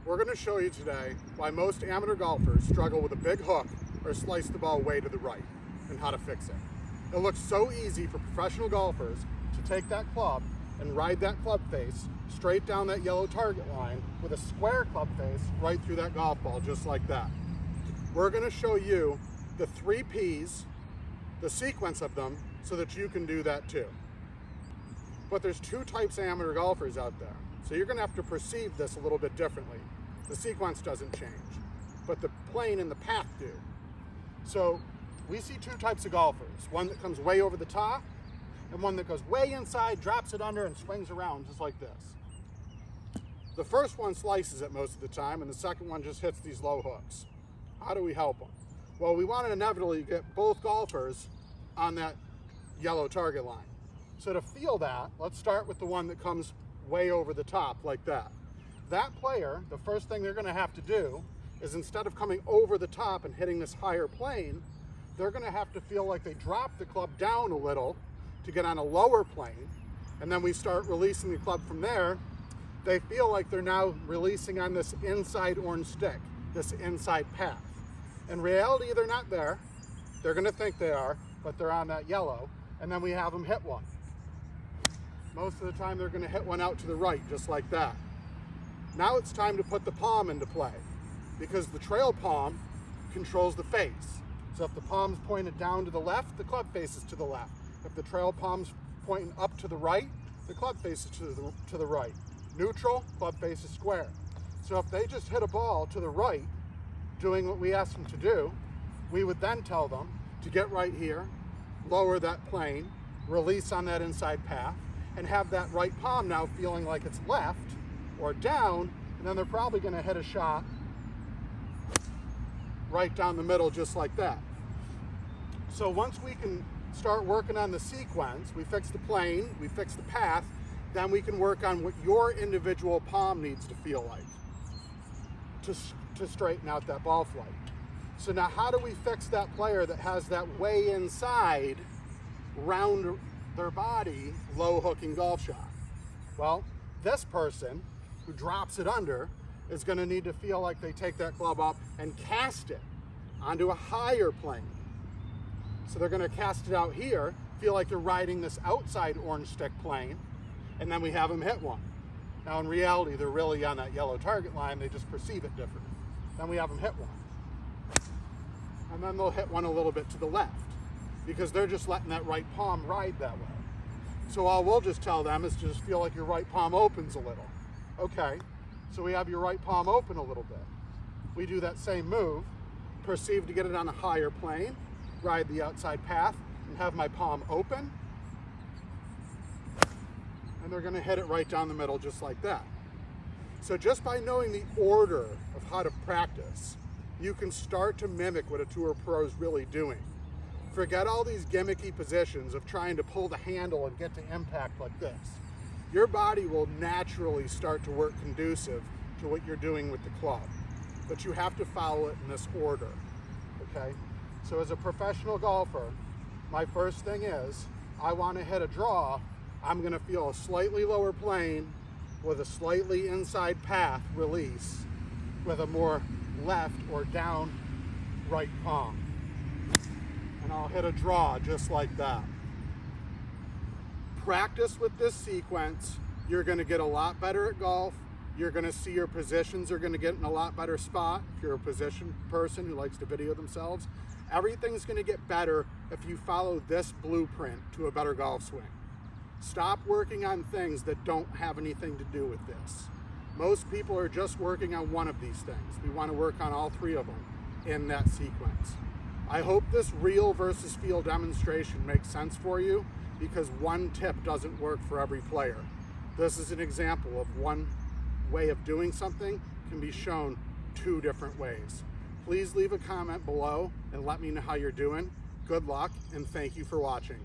We're going to show you today why most amateur golfers struggle with a big hook or slice the ball way to the right, and how to fix it. It looks so easy for professional golfers to take that club and ride that club face straight down that yellow target line with a square club face right through that golf ball, just like that. We're going to show you the 3 Ps, the sequence of them, so that you can do that too. But there's 2 types of amateur golfers out there, so you're going to have to perceive this a little bit differently. The sequence doesn't change, but the plane and the path do. So we see 2 types of golfers, one that comes way over the top and one that goes way inside, drops it under, and swings around just like this. The first one slices it most of the time, and the second one just hits these low hooks. How do we help them? Well, we want to inevitably get both golfers on that yellow target line. So to feel that, let's start with the one that comes way over the top like that. That player, the first thing they're going to have to do is, instead of coming over the top and hitting this higher plane, they're going to have to feel like they drop the club down a little to get on a lower plane, and then we start releasing the club from there. They feel like they're now releasing on this inside orange stick, this inside path. In reality, they're not there. They're going to think they are, but they're on that yellow, and then we have them hit one. Most of the time they're going to hit one out to the right, just like that. Now it's time to put the palm into play, because the trail palm controls the face. So if the palm's pointed down to the left, the club faces to the left. If the trail palm's pointing up to the right, the club faces to the right. Neutral, club face is square. So if they just hit a ball to the right, doing what we asked them to do, we would then tell them to get right here, lower that plane, release on that inside path, and have that right palm now feeling like it's left or down, and then they're probably going to hit a shot right down the middle, just like that. So once we can start working on the sequence, we fix the plane, we fix the path, then we can work on what your individual palm needs to feel like to straighten out that ball flight. So now how do we fix that player that has that way inside, round their body, low hooking golf shot? Well, this person who drops it under is going to need to feel like they take that club up and cast it onto a higher plane. So they're going to cast it out here, feel like they're riding this outside orange stick plane, and then we have them hit one. Now in reality, they're really on that yellow target line, they just perceive it differently. Then we have them hit one. And then they'll hit one a little bit to the left, because they're just letting that right palm ride that way. So all we'll just tell them is to just feel like your right palm opens a little. Okay, so we have your right palm open a little bit. We do that same move, perceive to get it on a higher plane, ride the outside path, and have my palm open. And they're going to hit it right down the middle, just like that. So just by knowing the order of how to practice, you can start to mimic what a tour pro is really doing. Forget all these gimmicky positions of trying to pull the handle and get to impact like this. Your body will naturally start to work conducive to what you're doing with the club, but you have to follow it in this order, okay? So as a professional golfer, my first thing is, I want to hit a draw. I'm going to feel a slightly lower plane with a slightly inside path release with a more left or down right palm. And I'll hit a draw just like that. Practice with this sequence. You're going to get a lot better at golf. You're going to see your positions are going to get in a lot better spot. If you're a position person who likes to video themselves, everything's going to get better if you follow this blueprint to a better golf swing. Stop working on things that don't have anything to do with this. Most people are just working on one of these things. We want to work on all 3 of them in that sequence. I hope this real versus feel demonstration makes sense for you, because one tip doesn't work for every player. This is an example of one way of doing something can be shown 2 different ways. Please leave a comment below and let me know how you're doing. Good luck, and thank you for watching.